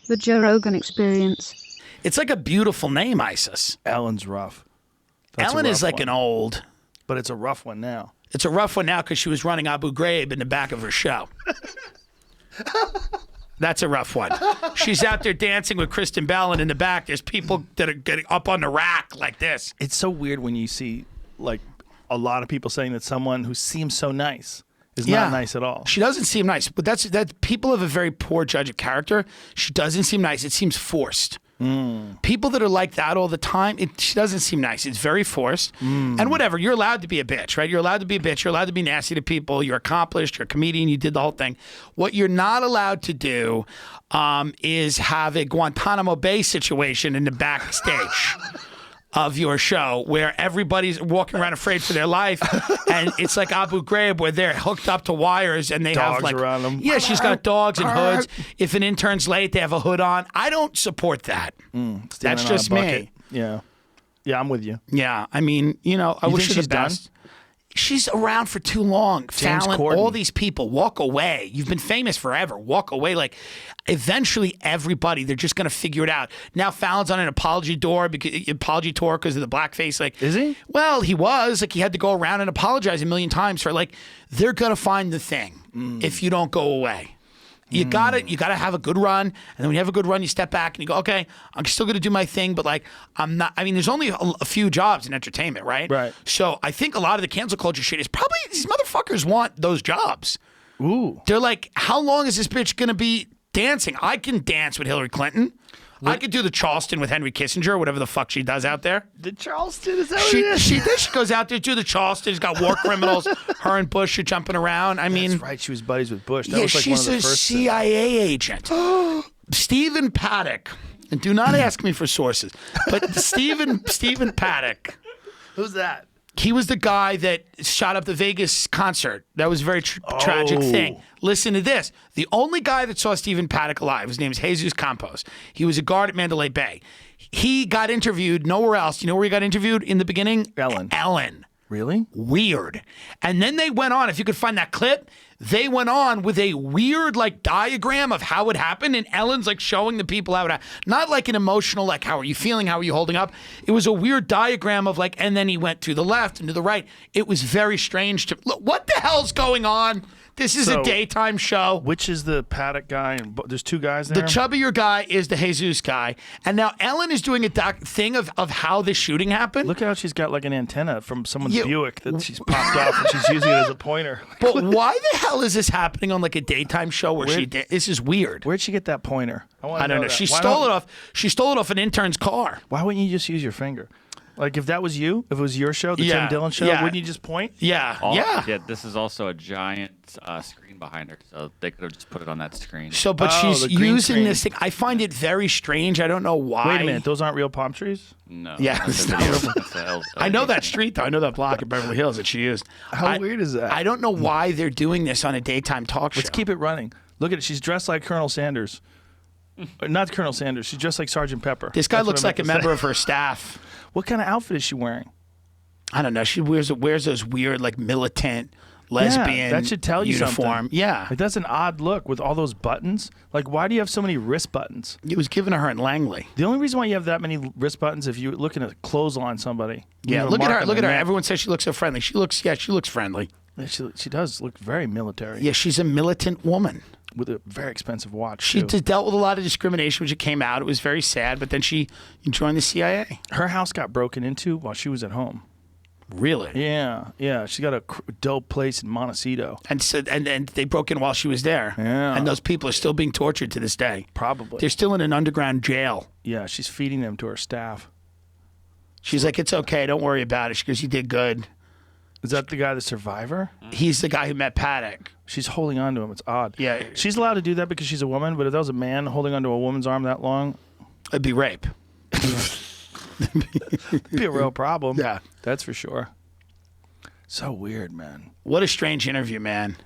The Joe Rogan Experience. It's like a beautiful name, Isis. Ellen's rough. That's Ellen a rough is like one. an old. But it's a rough one now. It's a rough one now because she was running Abu Ghraib in the back of her show. That's a rough one. She's out there dancing with Kristen Bell, and in the back, there's people that are getting up on the rack like this. It's so weird when you see like a lot of people saying that someone who seems so nice is not nice at all. She doesn't seem nice, but that people have a very poor judge of character. She doesn't seem nice. It seems forced. People that are like that all the time, she doesn't seem nice. It's very forced. And whatever, you're allowed to be a bitch, right? You're allowed to be a bitch. You're allowed to be nasty to people. You're accomplished. You're a comedian. You did the whole thing. What you're not allowed to do is have a Guantanamo Bay situation in the backstage of your show where everybody's walking around afraid for their life, and it's like Abu Ghraib where they're hooked up to wires and they Dogs have like around them. Yeah, she's got dogs and hoods. If an intern's late, they have a hood on. I don't support that. That's just me. Yeah, I'm with you. Yeah, I mean, I wish her the best. Done? She's around for too long. James Fallon, Corden. all these people, walk away. You've been famous forever. Walk away. Like, eventually, everybody, they're just going to figure it out. Now, Fallon's on an apology tour because of the blackface. Like, is he? Well, he was. Like, he had to go around and apologize a million times for, like, they're going to find the thing if you don't go away. You gotta have a good run, and then when you have a good run, you step back and you go, okay, I'm still gonna do my thing, but like I'm not. I mean, there's only a few jobs in entertainment, right? Right. So I think a lot of the cancel culture shit is probably these motherfuckers want those jobs. Ooh. They're like, how long is this bitch gonna be dancing? I can dance with Hillary Clinton. I could do the Charleston with Henry Kissinger, whatever the fuck she does out there. The Charleston, is that what it is? She goes out there to the Charleston. She's got war criminals. Her and Bush are jumping around. I mean, that's right. She was buddies with Bush. That was like she's one of the a first CIA agent. Stephen Paddock. And do not ask me for sources, but Stephen Paddock. Who's that? He was the guy that shot up the Vegas concert. That was a very tragic thing. Listen to this. The only guy that saw Stephen Paddock alive, his name is Jesus Campos. He was a guard at Mandalay Bay. He got interviewed nowhere else. You know where he got interviewed in the beginning? Ellen. Really? Weird. And then they went on, if you could find that clip, they went on with a weird like diagram of how it happened, and Ellen's like showing the people how it happened. Not like an emotional, like, how are you feeling? How are you holding up? It was a weird diagram of like, and then he went to the left and to the right. It was very strange to look. What the hell's going on? This is a daytime show. Which is the Paddock guy? And there's two guys there? The chubbier guy is the Jesus guy. And now Ellen is doing a thing of how the shooting happened. Look how she's got like an antenna from someone's Buick that she's popped off and she's using it as a pointer. But why the hell is this happening on like a daytime show where this is weird. Where'd she get that pointer? I don't know. She stole it off an intern's car. Why wouldn't you just use your finger? Like if that was you, if it was your show, the Tim Dillon show, wouldn't you just point? Yeah. This is also a giant screen behind her, so they could have just put it on that screen. So, but she's using this thing. I find it very strange. I don't know why. Wait a minute, those aren't real palm trees? No. Yeah. I know that street though. I know that block in Beverly Hills that she used. How weird is that? I don't know why they're doing this on a daytime talk show. Let's keep it running. Look at it. She's dressed like Colonel Sanders. Not Colonel Sanders. She's dressed like Sergeant Pepper. This guy looks like a member of her staff. What kind of outfit is she wearing? I don't know. She wears those weird, like, militant, lesbian that should tell you uniform. Something. Yeah. Like, that's an odd look with all those buttons. Like, why do you have so many wrist buttons? It was given to her in Langley. The only reason why you have that many wrist buttons if you're looking at clothesline somebody. Yeah, look at her. Look at her. Everyone says she looks so friendly. She looks friendly. Yeah, she does look very military. Yeah, she's a militant woman. With a very expensive watch, She dealt with a lot of discrimination when she came out. It was very sad, but then she joined the CIA. Her house got broken into while she was at home. Really? Yeah. She got a dope place in Montecito. And they broke in while she was there. Yeah. And those people are still being tortured to this day. Probably. They're still in an underground jail. Yeah, she's feeding them to her staff. She's like, it's okay, don't worry about it. She goes, you did good. Is that the guy, the survivor? He's the guy who met Paddock. She's holding on to him. It's odd. Yeah. She's allowed to do that because she's a woman, but if that was a man holding onto a woman's arm that long, it'd be rape. It'd be a real problem. Yeah. That's for sure. So weird, man. What a strange interview, man.